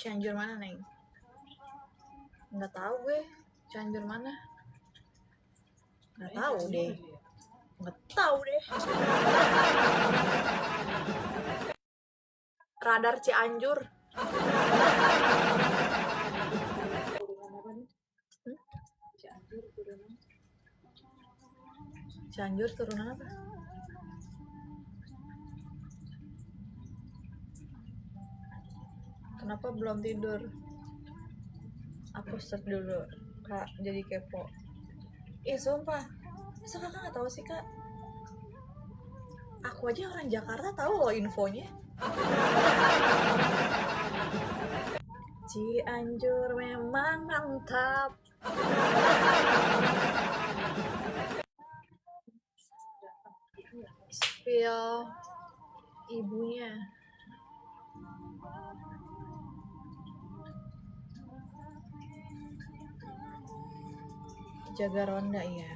Cianjur mana, Neng? Nggak tahu gue. Cianjur mana? Nggak tahu deh. Nggak tahu deh. Radar Cianjur. Cianjur turunan apa? Kenapa belum tidur? Aku search dulu, Kak, jadi kepo. Sumpah, masa kakak nggak tahu sih, Kak? Aku aja orang Jakarta tahu loh infonya. Cianjur memang mantap. Spill ibunya. Jaga ronda ya.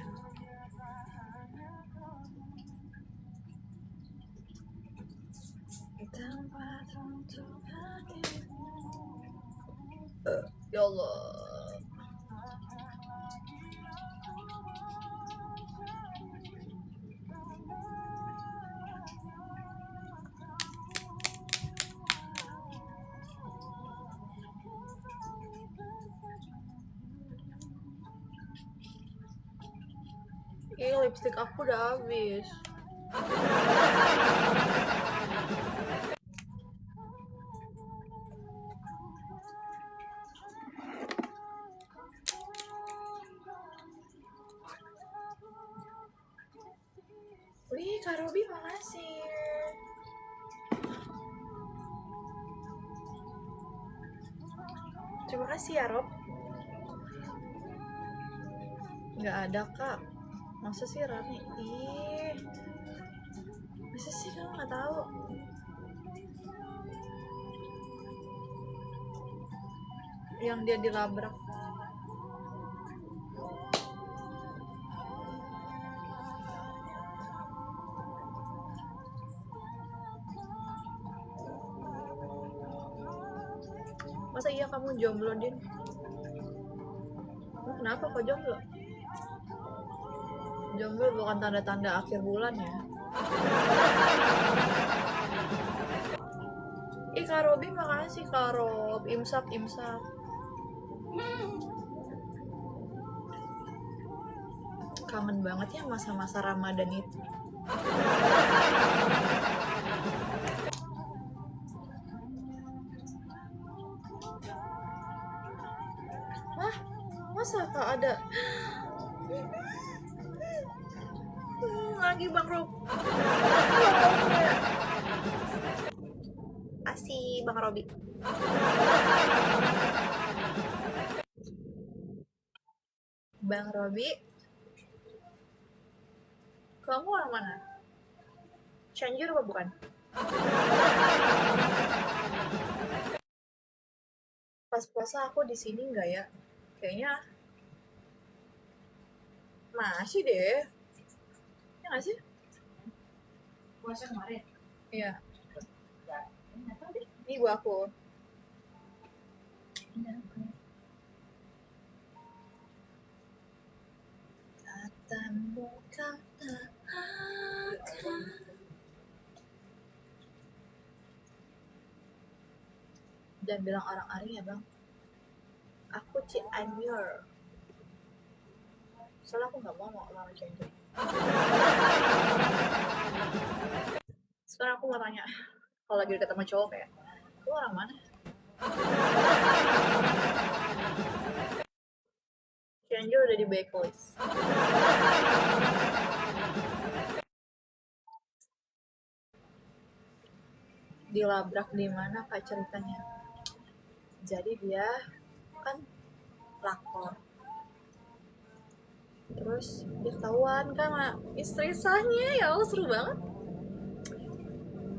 Tempat untuk hati. Ya Allah. Lipstick aku udah habis. Wih, Kak Robi makasih. Terima kasih ya, Rob. Nggak ada, Kak. Masa sih Rani? Masa sih kamu nggak tahu? Yang dia dilabrak. Masa iya kamu jomblo, Din? Kenapa kok jomblo? Jomblo bukan tanda-tanda akhir bulan ya. Kak Robi makasih, Kak Rob. Imsak. Kangen banget ya masa-masa Ramadan itu. Hah? Masa Kak ada? Lagi Bang Rob. Asih Bang Robi. Bang Robi, kamu orang mana? Cianjur apa bukan? Pas puasa aku di sini nggak ya? Kayaknya masih deh. Ya nggak sih? Puasa kemarin? Iya. Ini ibu aku. Tatamu kata akan. Jangan bilang orang Aring ya, Bang. Aku Cianjur. Soalnya aku nggak mau orang Cianjur. Sekarang aku mau tanya, kalau lagi deket sama cowok kayak, lu orang mana? Cianjur udah di blacklist. Dilabrak di mana Kak ceritanya? Jadi dia kan lakor. Terus dia ketahuan kan sama istri sahnya, ya Allah seru banget.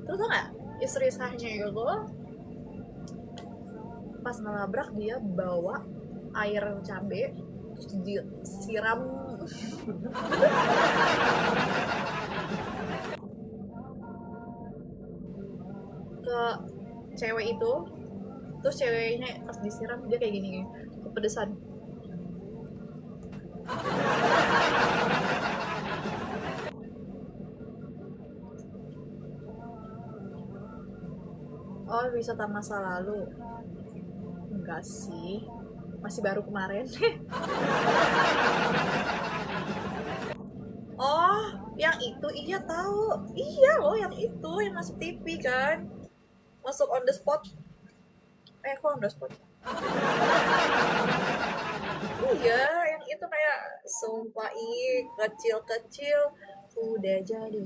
Terus tau gak? Istri sahnya itu pas ngelabrak dia bawa air cabe terus disiram ke cewek itu, Terus ceweknya pas disiram dia kayak gini, kepedesan. Oh, wisata masa lalu. Enggak sih, masih baru kemarin. Oh, yang itu iya tahu. Iya loh, yang itu yang masuk TV kan. Masuk on the spot. Kok on the spot? Iya, yang itu kayak sumpah kecil-kecil udah jadi.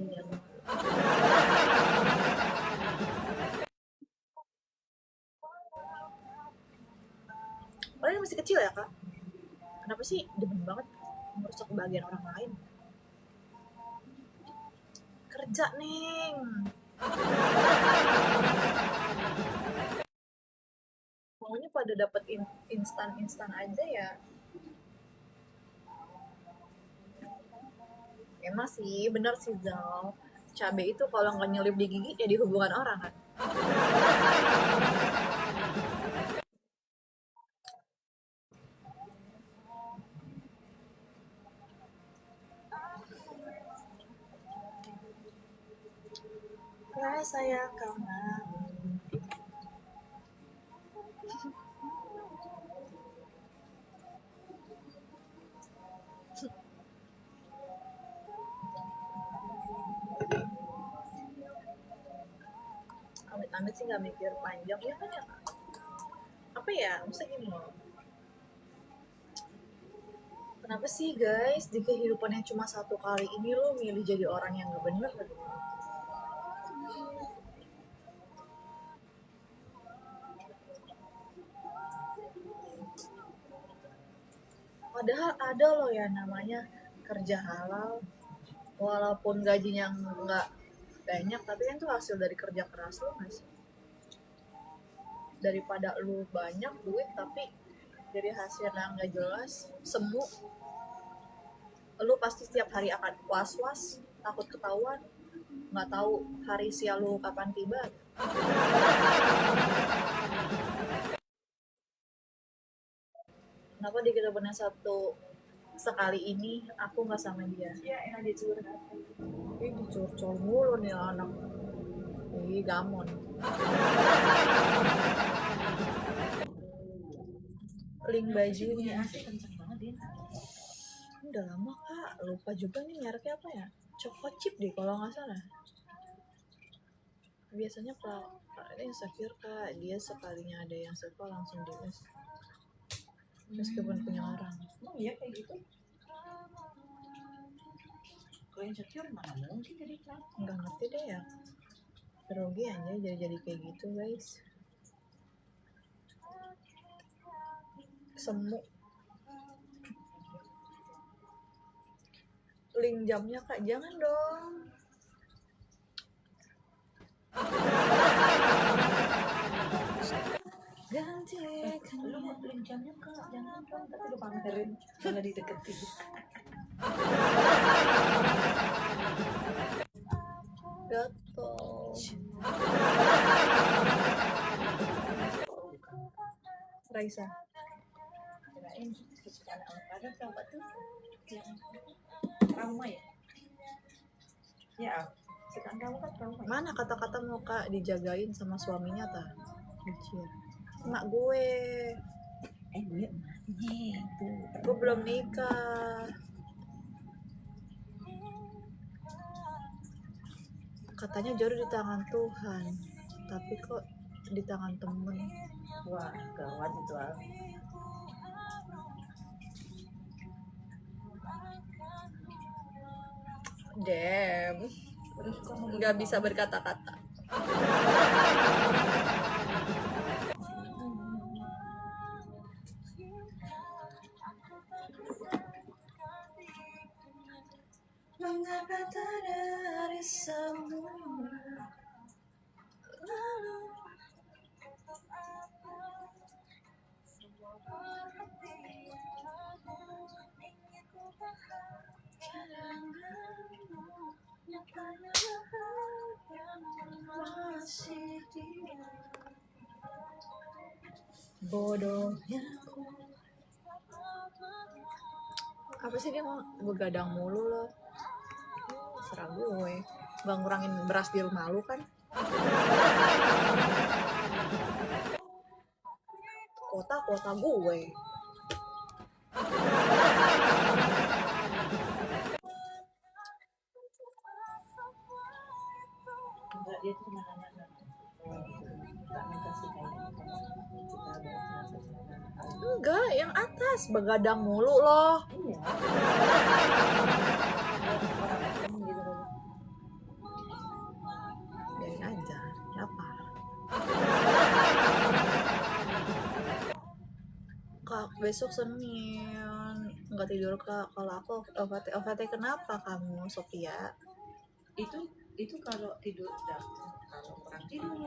Padahal masih kecil ya kak. Kenapa sih demen banget merusak kebahagiaan orang lain? Kerja neng. Maunya pada dapat instan aja ya. Emang sih bener sih Zal. Cabai itu kalau nggak nyelip di gigi ya di hubungan orang kan. Saya karena amit-amit sih nggak mikir panjang ya kan ya. Apa ya? Maksudnya gini loh. Kenapa sih guys di kehidupan yang cuma satu kali ini lo milih jadi orang yang nggak bener? Padahal ada loh ya namanya kerja halal, walaupun gajinya nggak banyak, tapi kan itu hasil dari kerja keras lo nggak sih? Daripada lu banyak duit tapi dari hasil yang nggak jelas, semu, lu pasti setiap hari akan was-was, takut ketahuan, nggak tahu hari sial lu kapan tiba. Kenapa di kehidupan yang satu sekali ini aku nggak sama dia? Ya enak dicurhat. Ih dicurcol mulu nih anak. Ih gamon. Link bajunya Asik kenceng banget dia. udah lama kak, lupa juga nih mereknya apa ya, Choco Chip deh kalau nggak salah. Biasanya ada yang sakit kak, dia sekalinya ada yang suka langsung di meskipun punya orang. Oh iya kayak gitu. Kalau yang secure mana mungkin jadi kan? Nggak ngerti deh ya, grogi aja jadi kayak gitu guys. Semu. Link jamnya kak, jangan dong. Gantikan Lu mau beli jamnya kak, jangan dong, tapi lu pamerin malah dideketin. gatel. Raisa. Kirain kesukaan avocado coba tuh yang trauma ya. Ya, kesukaan kamu kan trauma. Ya? Mana kata-kata mau kak dijagain sama suaminya ta? Kecil. Emak gue. Gue emaknya itu. Gue belum nikah. Katanya jodoh di tangan Tuhan, tapi kok di tangan temen. Wah, gawat itu Al. Damn, nggak bisa berkata-kata. Mengapa dari semua lalu masih dia. Bodohnya apa sih dia mau begadang mulu loh. Serah gue, gak ngurangin beras di rumah lu kan. Kota gue. Enggak, dia tuh nanya tak kasih kayak Enggak, yang atas begadang mulu loh. iya. Biarin aja, apa? Kak, besok Senin nggak tidur kak. Kalau aku OVT kenapa kamu, Sophia? Itu kalau tidur kalau orang tidur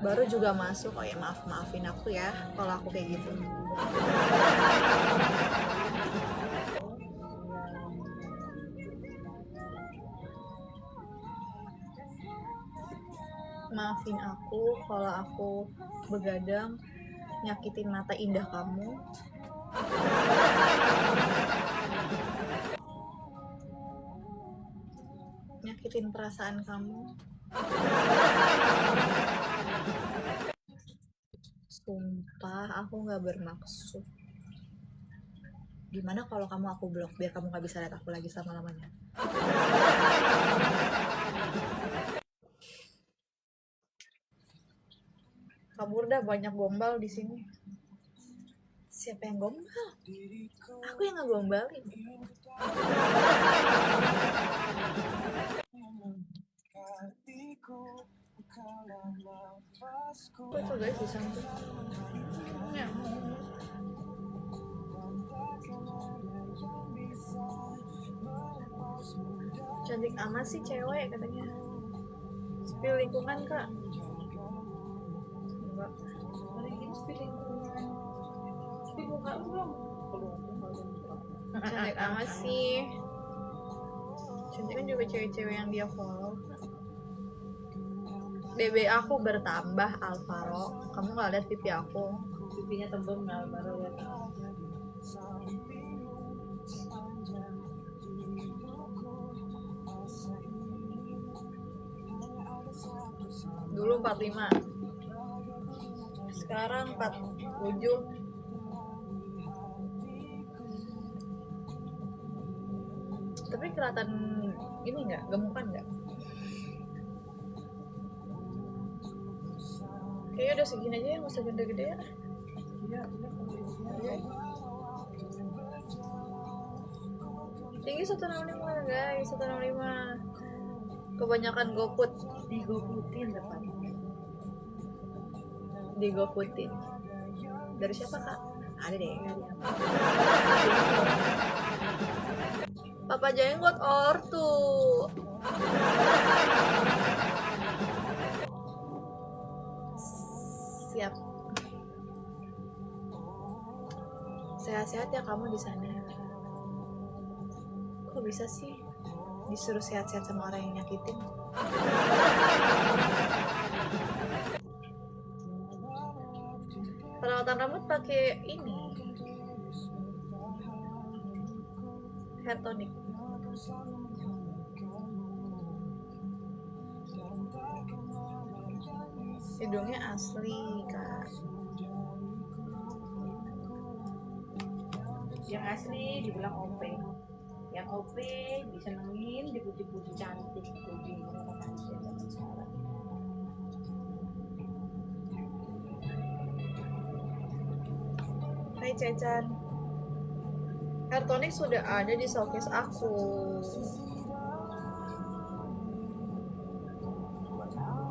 Baru juga masuk. Oh ya, maafin aku ya kalau aku kayak gitu. Maafin aku kalau aku begadang nyakitin mata indah kamu. Nyakitin perasaan kamu. Sumpah aku nggak bermaksud. Gimana kalau kamu aku blok biar kamu nggak bisa lihat aku lagi selama-lamanya? Kabur dah, banyak gombal di sini. Siapa yang gombal? Aku yang ngegombalin. Kok guys di samping? Ya. Cantik amat sih cewek katanya. Spill lingkungan kak. Enggak. hari ini feeling tapi muka lu belum Cantik amat sih. Cantik kan juga cewek-cewek yang dia follow. BB aku bertambah Alvaro. Kamu nggak lihat pipi aku? pipinya tembem nah baru lihat Dulu 45. Sekarang 47. Tapi kelihatan ini nggak, gemukan nggak? Kayaknya udah segini aja ya, nggak usah gede-gede ya. iya Iya. Tinggi 165 guys, 165. Kebanyakan GoFood. digoputin tepatnya Di GoFoodin. Dari siapa kak? Ada deh. Papa Jenggot ortu. Siap. Sehat-sehat ya kamu di sana. Kok bisa sih disuruh sehat-sehat sama orang yang nyakitin? Perawatan rambut pakai ini hair tonic. Hidungnya asli kak. yang asli dibilang OP yang OP disenengin dipuji-puji cantik gue bingung sama manusia zaman sekarang Hai Cecan. Hair tonic sudah ada di showcase aku.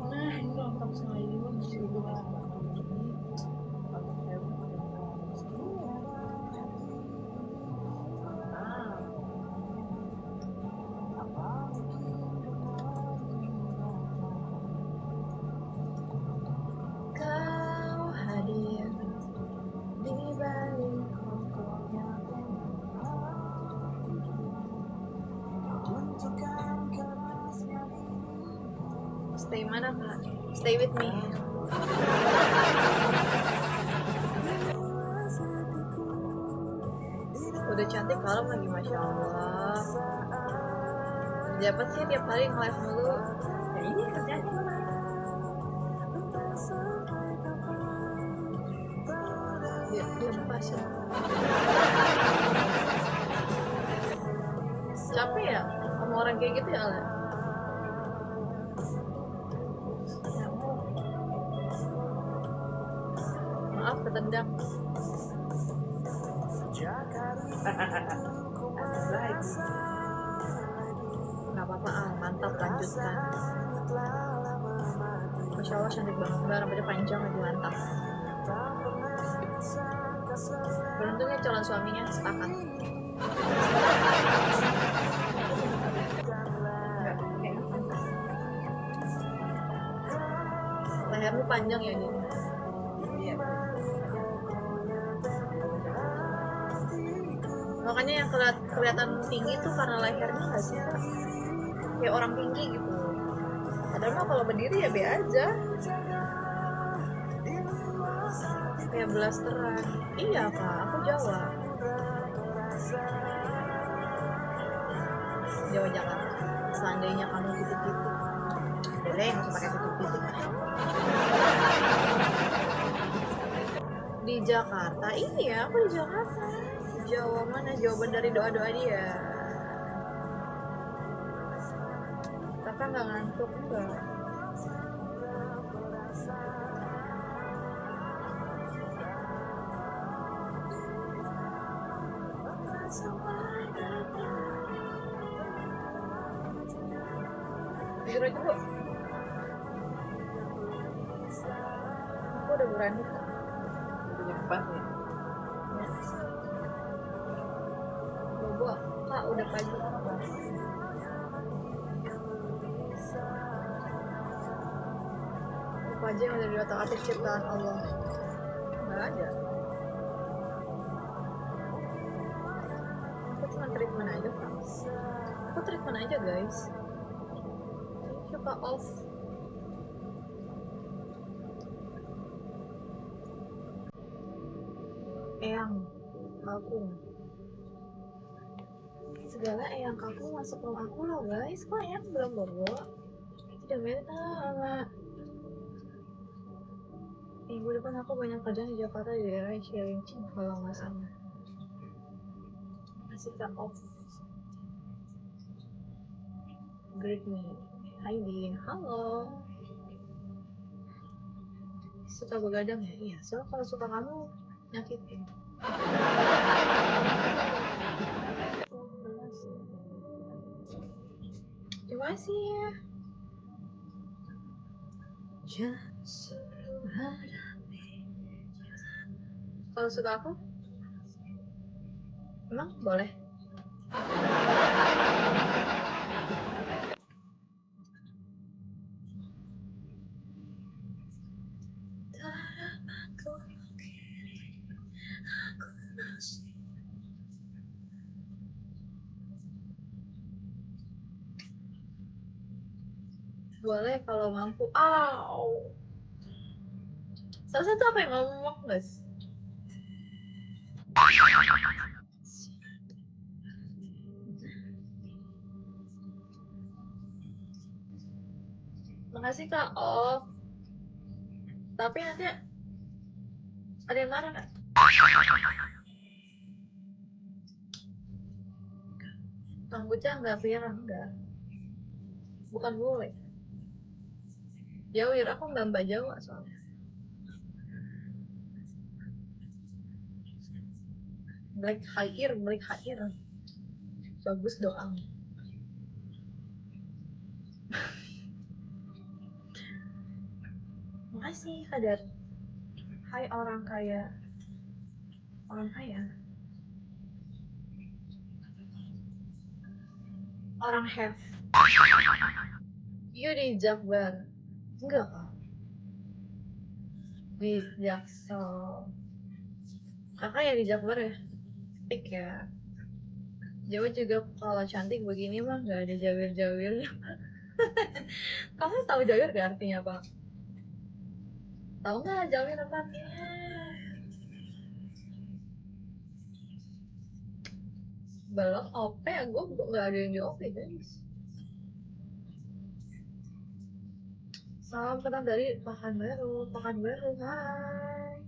nah ini lengkap sekali masih gue Kau hadir di balik kokohnya. Stay mana kak? Stay with me. Udah cantik kalem lagi, Masya Allah. Siapa sih tiap hari nge-live mulu? Ya ini kerjanya lah. Dia pasien. Capek ya sama orang kayak gitu ya, Ale? Maaf ketendang. Baik. Gak apa-apa, mantap, lanjutkan. Masya Allah cantik banget, mbak, rambutnya panjang lagi, mantap. Beruntungnya calon suaminya sepakat. Lehermu panjang ya, Din? Iya. Makanya yang kelihatan tinggi tuh karena lehernya nggak sih, Kak? Kayak orang tinggi gitu. Padahal mah kalau berdiri ya be aja. Kayak blasteran. Iya, Kak, aku Jawa. Jawa Jakarta. Seandainya kamu titik-titik. Udah deh, nggak usah pakai titik-titik. Di Jakarta? Iya, aku di Jakarta. Jawa mana? Jawaban dari doa-doa dia. Kakak nggak ngantuk enggak? Tidur aja, Bu. Aku udah berani, Kak. Punya empat ya. Bobo, Kak, udah pagi. Apa aja yang ada di otak-atik ciptaan Allah? Nggak ada. Aku cuma treatment aja, Kak. Aku treatment aja, guys. Coba off. Eyang, aku. Segala eyang kaku masuk rumah aku loh, guys. Kok eyang belum bobo? Tidak beta. Minggu depan aku banyak kerjaan di Jakarta di daerah Cilincing kalau nggak salah. Masih tak off. Greet me. Hai Din, halo. Suka begadang ya? Iya, so kalau suka kamu nyakitin. Terima kasih ya. Kalau suka aku, emang boleh? Boleh kalau mampu. Salah satu apa yang ngomong, guys? Makasih Kak Oh. Tapi nanti ada yang marah nggak? Rambutnya nggak pirang, enggak. Bukan bule. Jawir, aku nggak Mbak Jawa soalnya. Black hair. Bagus doang. Makasih Kadar. Hai orang kaya. Orang kaya. Orang have. You di Jakbar. Enggak kak. Di Jaksel. Kakak ya di Jakbar ya? Pik ya. Jawa juga kalau cantik begini mah nggak ada jawir-jawir. Kamu tahu jawir gak artinya apa? Tahu nggak jawir apa artinya? Belum OP, gue nggak ada yang di OP guys. Salam kenal dari Pekanbaru, hai.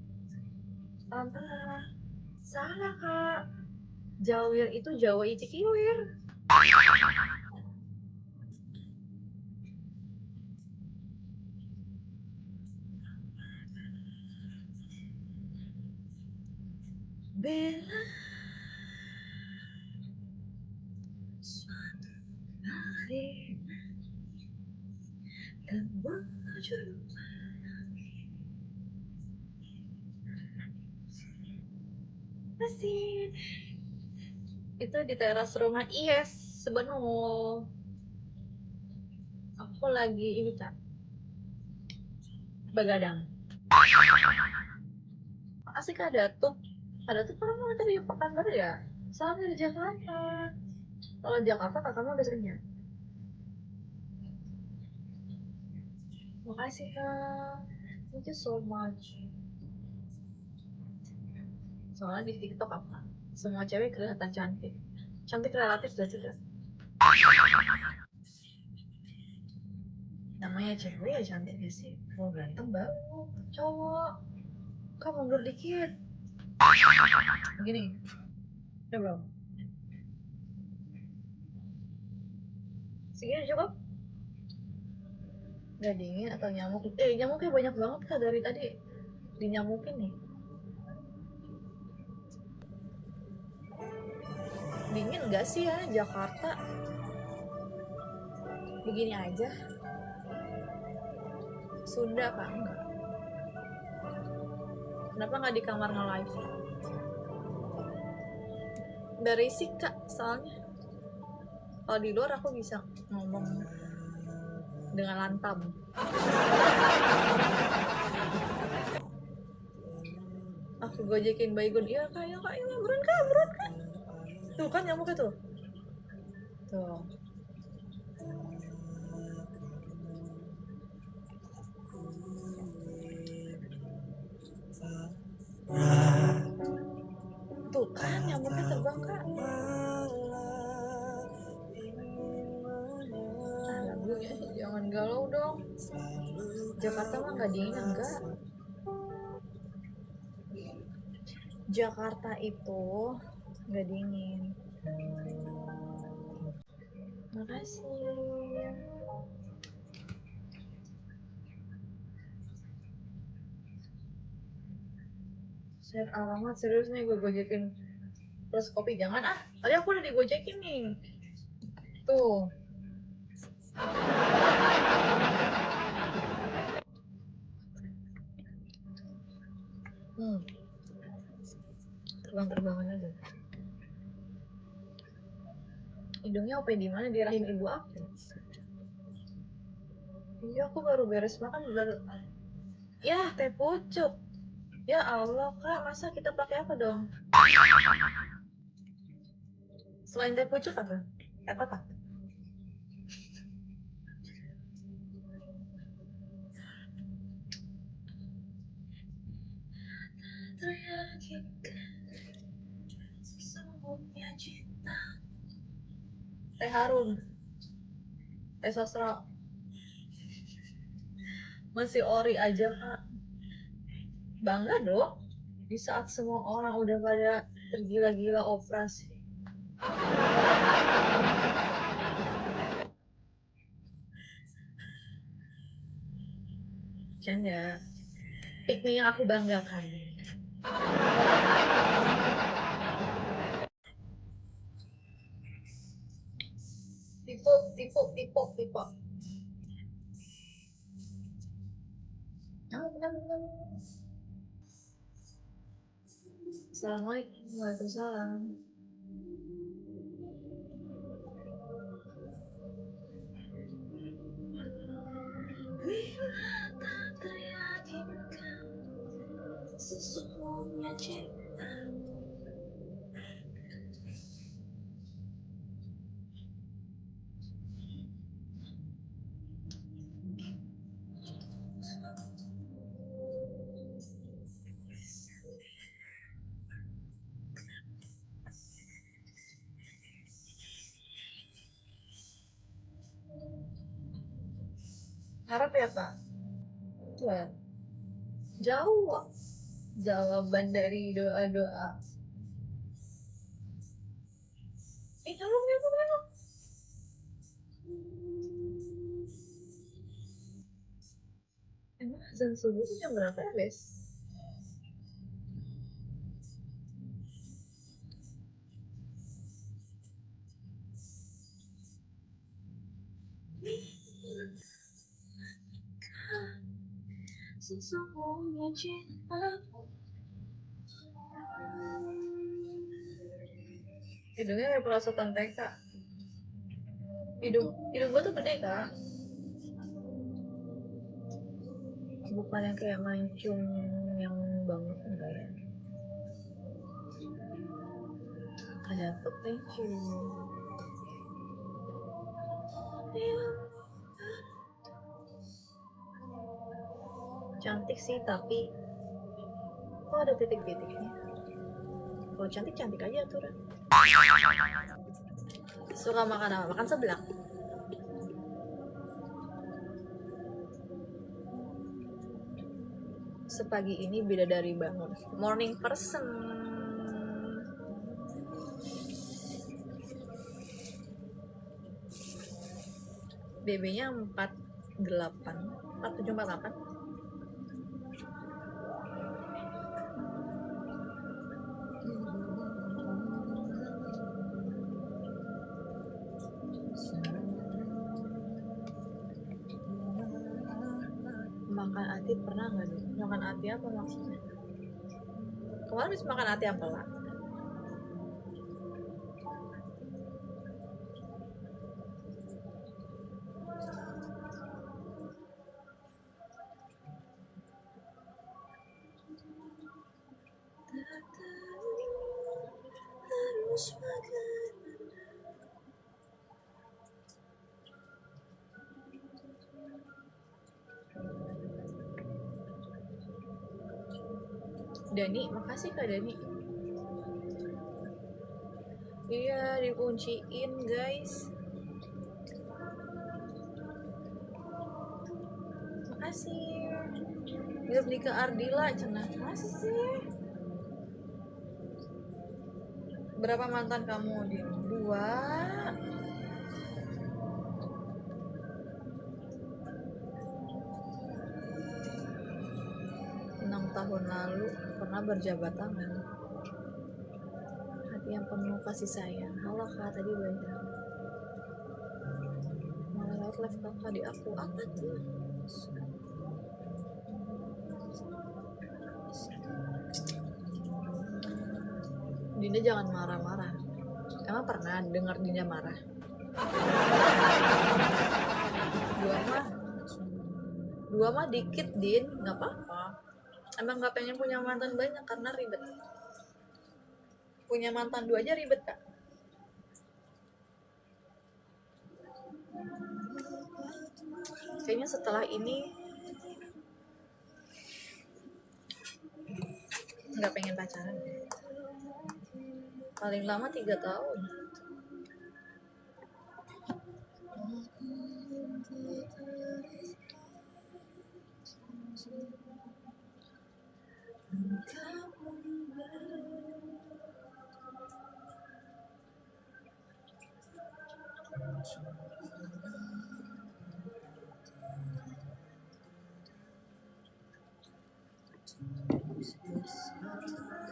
Salam kenal. Salah kak, Jawir itu Jawa Icikiwir. Bella suatu hari dan wujud mesin itu di teras rumah IS sebenarnya. Aku lagi ini kak, begadang. Asik ada tuh orang dari Pekanbaru ya. Salam dari Jakarta. Kalau Jakarta kakaknya udah sering ya. Makasih kak, thank you so much. Soalnya di TikTok apa? Semua cewek kelihatan cantik. Cantik relatif gak sih kak? Namanya cewek ya cantik gak sih? Mau ganteng baru cowok. Kak mundur dikit. Begini. Udah belum? Segini cukup? Gak dingin atau nyamuk? Nyamuknya banyak banget kak dari tadi. Dinyamukin nih. Dingin gak sih ya Jakarta? Begini aja. Sunda kak? Enggak. Kenapa nggak di kamar nge-live? Berisik kak soalnya. Kalau di luar aku bisa ngomong dengan lantang. Aku gojekin Baygon. Iya kak, iya kak, iya buruan kak. Tuh kan nyamuknya tuh. Tuh. Tuh kan nyamuknya terbang kak. Lagunya jangan galau dong. Jakarta mah nggak dingin enggak. Jakarta itu nggak dingin. Makasih. Share alamat serius nih gue gojekin plus kopi jangan ah. Tadi aku udah digojekin nih. Tuh. Terbang-terbangan aja. Hidungnya apa di mana di rahim ibu aku? Iya aku baru beres makan baru. Ya teh pucuk. Ya Allah kak masa kita pakai apa dong? Selain teh pucuk apa? Apa kak? Teh harum. Teh sastra. Masih ori aja kak. Bangga dong. Di saat semua orang udah pada tergila-gila operasi. Canda. Piknik yang aku banggakan. Tipe. Assalamualaikum. Waalaikumsalam. Sesungguhnya cinta. Harap ya Kak. Wah, Jauh jawaban dari doa-doa. Nyambung nyambung nyambung. Emang azan subuh tuh jam berapa ya, Bes? Sesungguhnya cinta. Hidungnya kayak perosotan TK. Hidung gua tuh gede Kak. Bukan yang kayak mancung yang banget enggak ya. Ada pepencil. Cantik sih tapi kok ada titik-titiknya. Kalau cantik cantik aja tuh. Suka makan apa? Makan seblak. Sepagi ini bidadari bangun. Morning person. BB-nya 48 4748. Makan ati pernah nggak nih? Makan ati apa maksudnya? Kemarin habis makan ati apa lah? Harus makan. Dani, makasih Kak Dani. Iya, dikunciin guys. Makasih. Bisa beli ke Ardila cenah. Masih sih. Berapa mantan kamu? Di 2. 6 tahun lalu pernah berjabat tangan. Hati yang penuh kasih sayang. Halo Kak, tadi banyak. Malah lewat live kakak di aku. Apa tuh? Dinda jangan marah-marah. Emang pernah dengar Dinda marah? Dua mah dikit Din, nggak apa-apa. Emang nggak pengen punya mantan banyak karena ribet. Punya mantan 2 aja ribet Kak. Kayaknya setelah ini nggak pengen pacaran. Paling lama 3 tahun.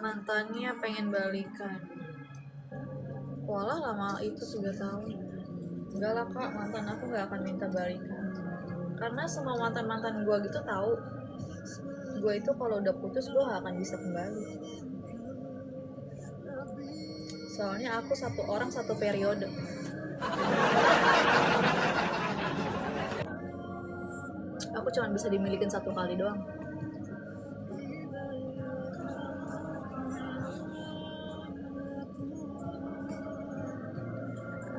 Mantannya pengen balikan. Walah lama itu 3 tahun. Enggak lah Kak, mantan aku nggak akan minta balikan. Karena semua mantan-mantan gue gitu tahu gue itu kalau udah putus gue gak akan bisa kembali. Soalnya aku satu orang satu periode. Aku cuma bisa dimilikin 1 kali doang.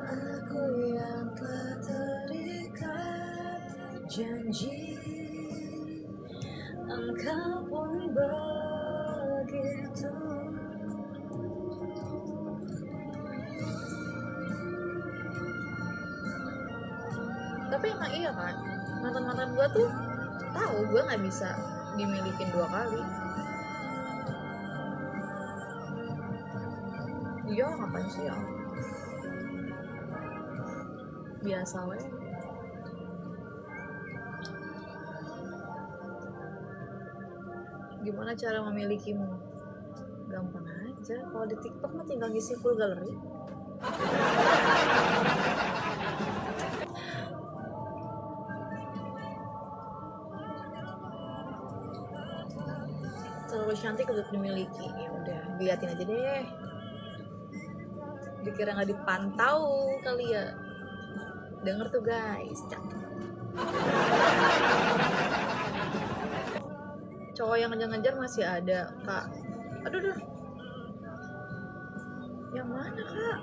Aku yang telah terikat janji, engkau pun begitu. Tapi emang iya kan, Mantan gue tuh tahu gue nggak bisa dimilikin 2 kali. Iya, ngapain sih ya? Biasa weh. Gimana cara memilikimu? Gampang aja. Kalau di TikTok mah tinggal ngisi full gallery. Terlalu cantik untuk dimiliki. Ya udah, diliatin aja deh. Dikira nggak dipantau kali ya. Denger tuh guys, cantik. Cowok yang ngejar-ngejar masih ada, Kak. Aduh. Yang mana, Kak?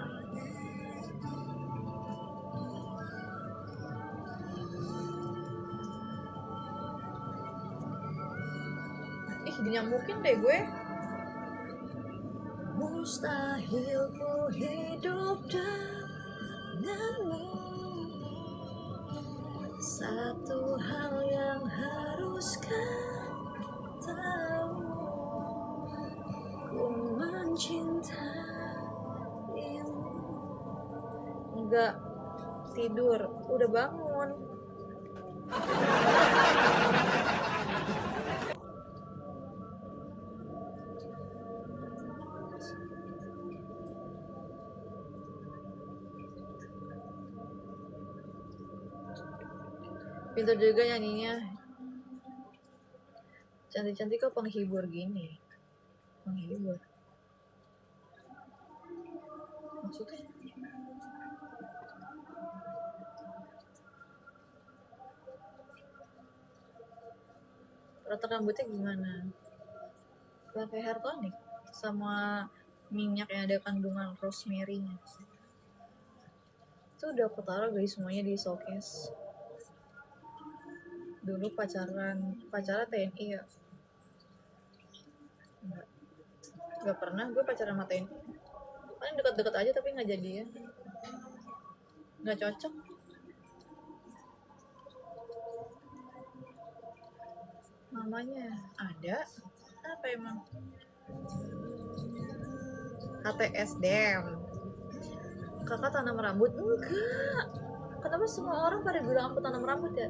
Ih, dinyamukin deh gue. Mustahil ku hidup denganmu. Satu hal yang harus kau tahu, ku mencintaimu. Enggak tidur, udah bangun. Pintar juga nyanyinya. Cantik-cantik kok penghibur gini. Penghibur. Maksudnya? Rata rambutnya gimana? Pakai hair tonic sama minyak yang ada kandungan rosemary-nya. Itu udah aku taruh guys semuanya di showcase. Dulu pacaran TNI ya? Enggak pernah gue pacaran sama TNI. Paling dekat-dekat aja tapi nggak jadi ya. Nggak cocok. Namanya ada apa emang? HTSDM. Kakak tanam rambut? Enggak. Kenapa semua orang pada bilang aku tanam rambut ya?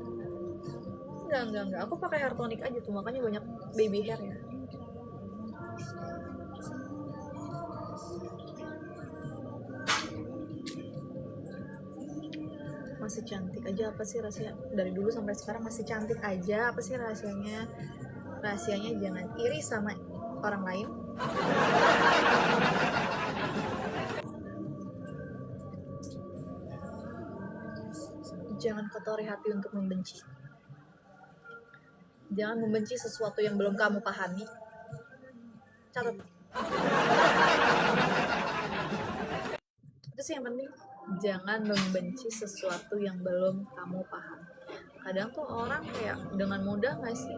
Enggak. Aku pakai hair tonic aja tuh, makanya banyak baby hair ya. Masih cantik aja, apa sih rahasia? Dari dulu sampai sekarang masih cantik aja, apa sih rahasianya? Rahasianya jangan iri sama orang lain. Jangan kotori hati untuk membenci. Jangan membenci sesuatu yang belum kamu pahami. Catat. Itu sih yang penting. Jangan membenci sesuatu yang belum kamu pahami. Kadang tuh orang kayak dengan mudah nggak sih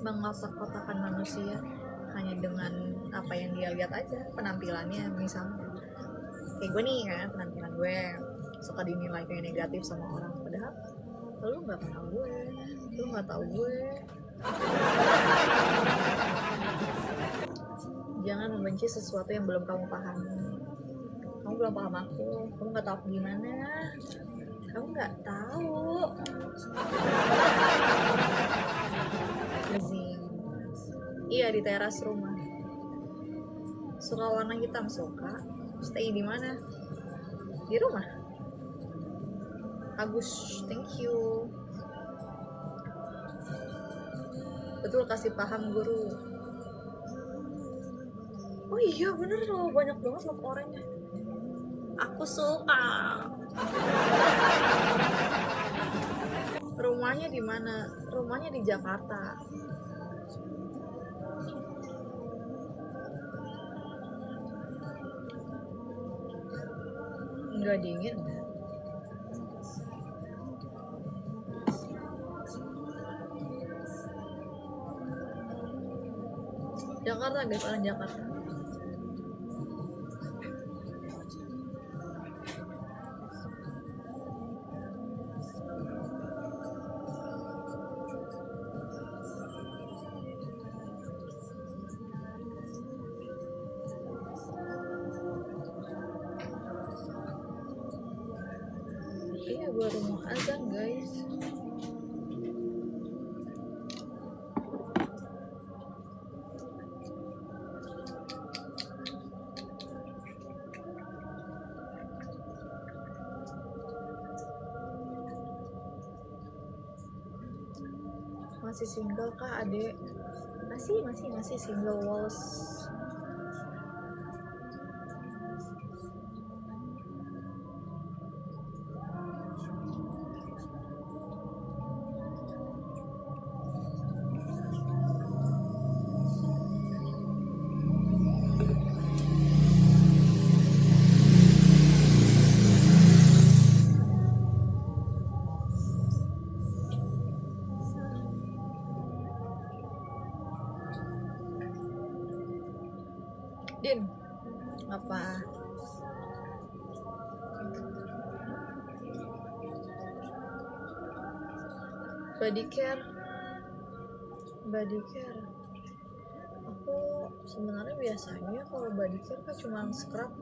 mengotak-kotakan manusia hanya dengan apa yang dia lihat aja, penampilannya misalnya. Kayak gue nih kan, penampilan gue suka dinilai kayak negatif sama orang, padahal lu nggak kenal gue, lu nggak tahu gue. Jangan membenci sesuatu yang belum kamu pahami. Kamu belum paham aku, kamu nggak tahu aku gimana, kamu nggak tahu. Zing. Iya, di teras rumah. Suka warna hitam, suka. Stay di mana? Di rumah. Agus, thank you. Betul, kasih paham guru. Oh iya bener loh, banyak banget love oranye. Aku suka. Rumahnya di mana? Rumahnya di Jakarta. Enggak dingin. Jakarta guys, orang Jakarta. baru mau azan guys. Masih single kah adek? Masih single walls. Din, apa? Body care. Aku sebenarnya biasanya kalau body care kan cuma scrub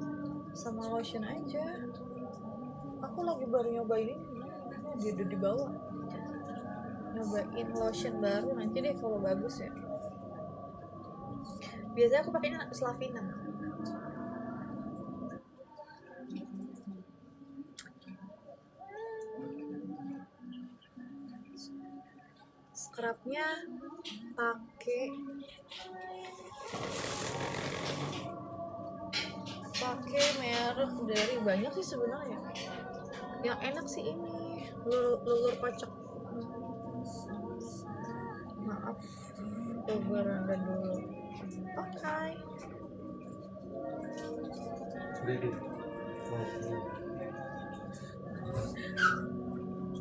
sama lotion aja. Aku lagi baru nyobain ini, dia udah dibawa. Nyobain lotion baru, nanti deh kalau bagus ya. Biasanya aku pakainya Slavina. Scrubnya pakai merek dari banyak sih sebenarnya. Yang enak sih ini lulur kocok. Maaf, aku beranda dulu. Oke.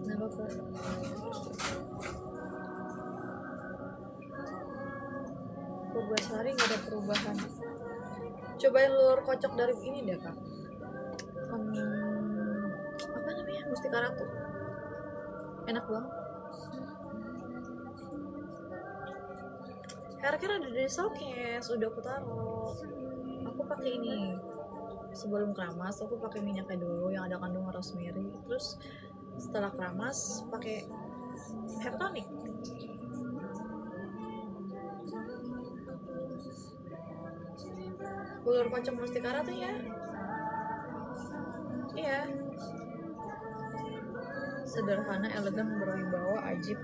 Nggak apa-apa. Purbasari nggak ada perubahan. Cobain lulur kocok dari ini deh kak. Apa namanya? Mustika Ratu. Enak banget. Haircare ada di showcase, udah aku taruh. Aku pakai ini. Sebelum keramas aku pakai minyaknya dulu yang ada kandungan rosemary. Terus setelah keramas pakai hair tonic. Lulur kocok Mustika Ratu ya. Iya. Sederhana, elegan, berwibawa, ajib.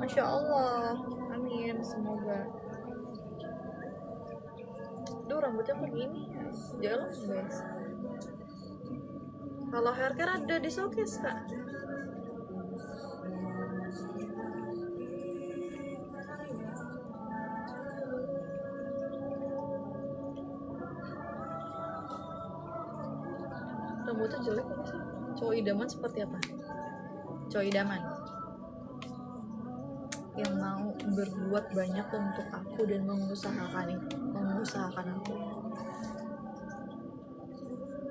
Masya Allah. Amin, semoga. Duh, rambutnya begini. Jalan guys. Kalau haircare ada di showcase kak. Rambutnya jelek apa sih? Cowok idaman seperti apa? Cowok idaman yang mau berbuat banyak untuk aku dan mengusahakan aku,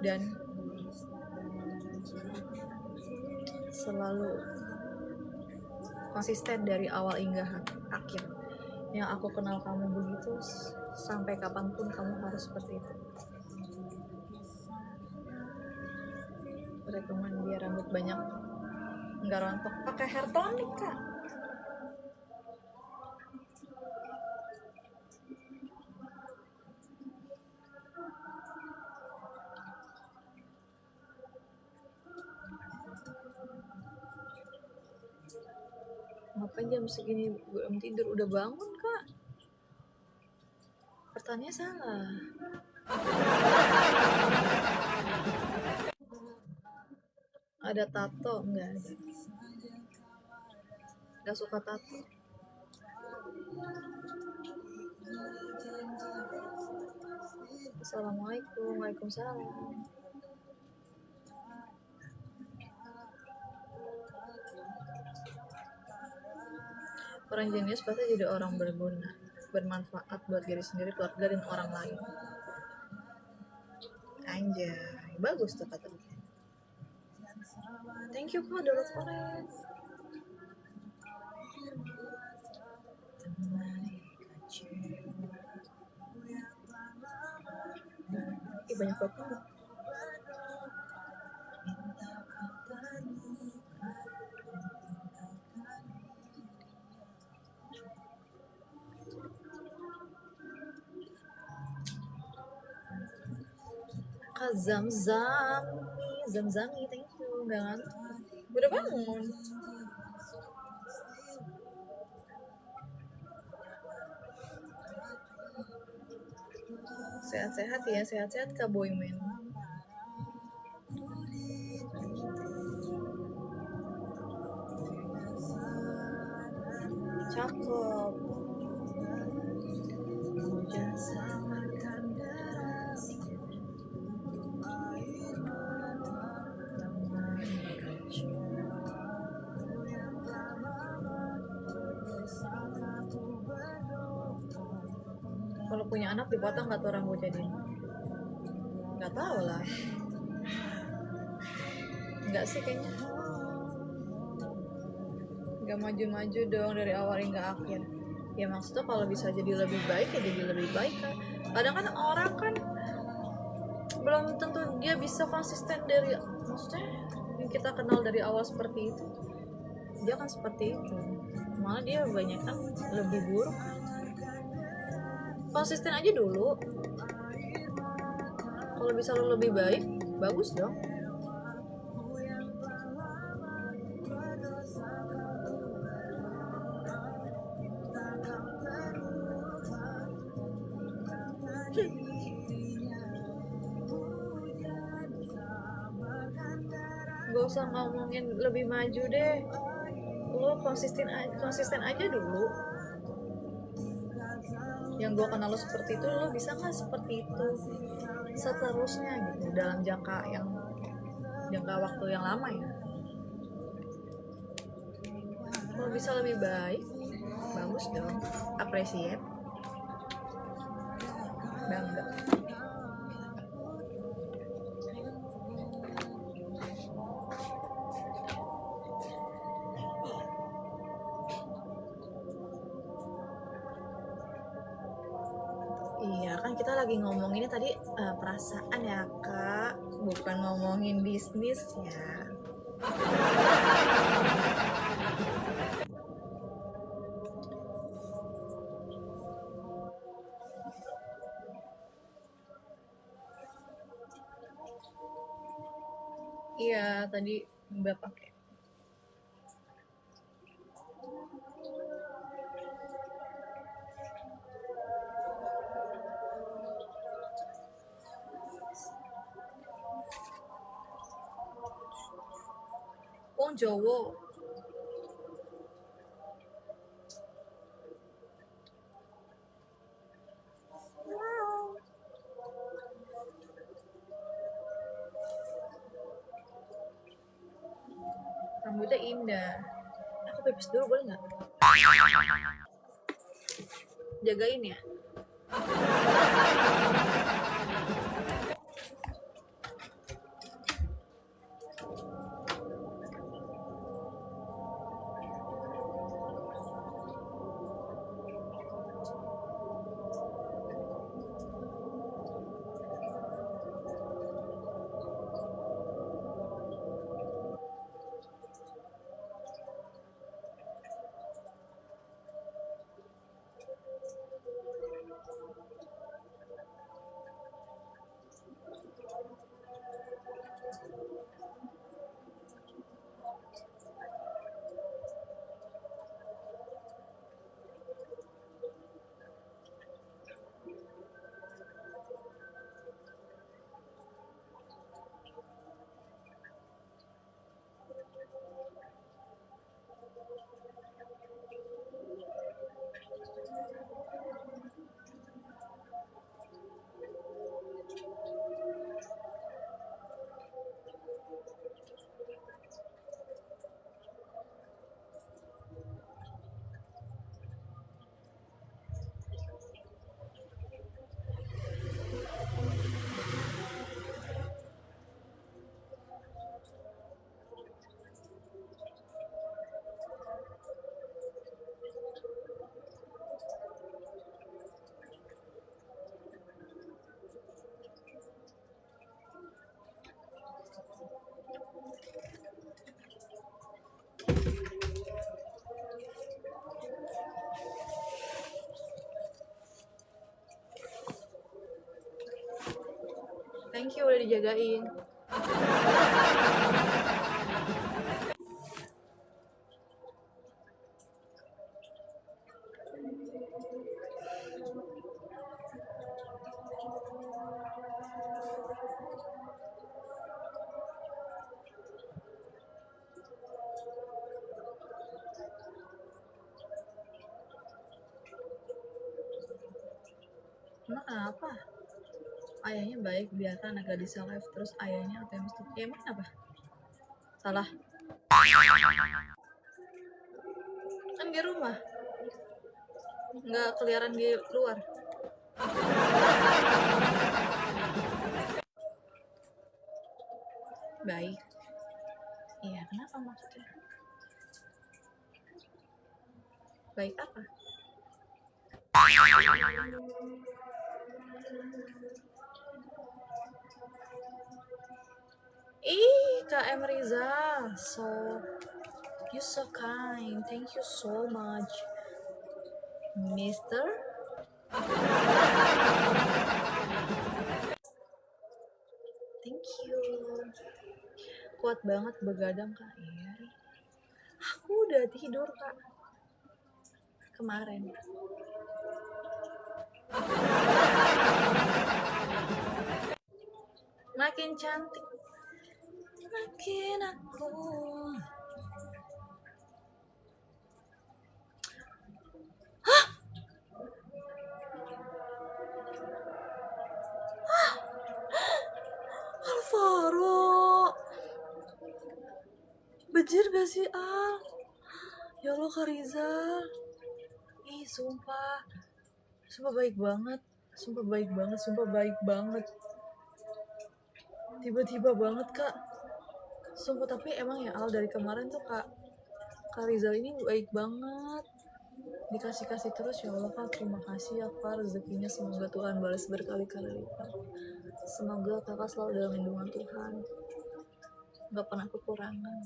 dan selalu konsisten dari awal hingga akhir. Yang aku kenal kamu begitu, sampai kapanpun kamu harus seperti itu. Rekomend dia rambut banyak, nggak rontok, pakai hair tonic kak. Ngapain jam segini belum tidur? Udah bangun kak. Pertanyaannya salah. Ada tato? Enggak ada. Gak suka tato. Assalamualaikum. Waalaikumsalam. Orang jenius pasti jadi orang berguna, bermanfaat buat diri sendiri, keluarga, dan orang lain. Anjay, bagus tuh kata. Thank you kak, Dolot Orange. Ih, banyak banget. Zamzami, thank you. Nggak ngantuk. Udah bangun. Sehat-sehat ya, sehat-sehat Kak Boymen. Cakep. Kalau punya anak dipotong nggak tuh rambut jadi? Nggak tahu lah. Nggak sih kayaknya. Nggak maju-maju dong dari awal hingga akhir. Ya maksudnya kalau bisa jadi lebih baik ya jadi lebih baik kan. Kadang kan orang kan belum tentu dia bisa konsisten dari, maksudnya yang kita kenal dari awal seperti itu, dia kan seperti itu, malah dia banyak kan lebih buruk. Konsisten aja dulu, kalau bisa lo lebih baik bagus dong. Gak usah ngomongin lebih maju deh, lo konsisten aja dulu. Yang gue kenal lo seperti itu, lo bisa nggak seperti itu seterusnya gitu dalam jangka waktu yang lama ya. Kalau bisa lebih baik bagus dong, appreciate, bangga. Iya kan kita lagi ngomonginnya tadi perasaan ya Kak, bukan ngomongin bisnis ya. Iya tadi Mbak pakai. Wong Jowo. Rambutnya indah. Aku pipis dulu boleh nggak? Jagain ya. Thank you udah dijagain. Emang kenapa? Ayahnya baik, biarkan anak gadisnya live. Terus ayahnya apa yang mesti? Ya emang kenapa? Salah. Kan di rumah. Nggak keliaran di luar. Baik. Iya, kenapa maksudnya? Baik apa? Ih, Kak M. Rizal. You so kind. Thank you so much. Mister? Thank you. Kuat banget begadang, Kak. Iya. Aku udah tidur, Kak. Kemarin. Makin cantik. Makin aku. Alvaro, bejir gak sih Al? Ya Allah Kak Rizal. Ih sumpah baik banget, sumpah baik banget. Tiba-tiba banget Kak. Sumpah, tapi emang ya Al, dari kemarin tuh Kak Rizal ini baik banget. Dikasih terus, ya Allah Kak, terima kasih ya Kak, rezekinya semoga Tuhan balas berkali-kali lipat. Semoga kakak selalu dalam lindungan Tuhan, gak pernah kekurangan.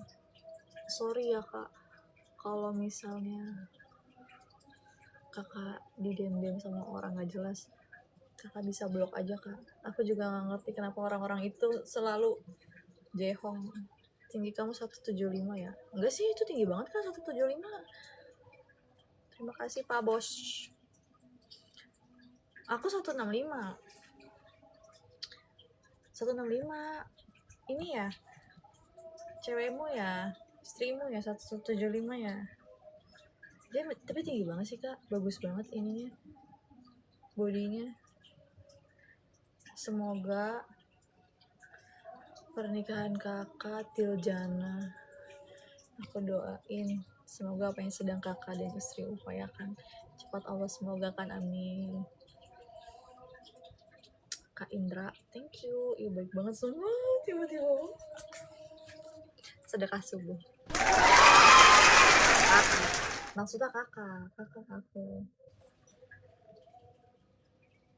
Sorry ya Kak, kalau misalnya kakak didem-dem sama orang gak jelas, kakak bisa blok aja Kak. Aku juga gak ngerti kenapa orang-orang itu selalu jehong. Tinggi kamu 175 ya? Enggak sih, itu tinggi banget Kak, 175. Terima kasih Pak Bos. Aku 165. Ini ya cewekmu ya, istrimu ya 175 ya. Dia tapi tinggi banget sih Kak, bagus banget ininya, bodinya. Semoga pernikahan kakak Tiljana, aku doain semoga apa yang sedang kakak dan istri upayakan cepat Allah semoga kan, amin. Kak Indra, thank you. Iya baik banget semua. Tiba-tiba sedekah subuh. Kakak. Maksudnya kakak aku.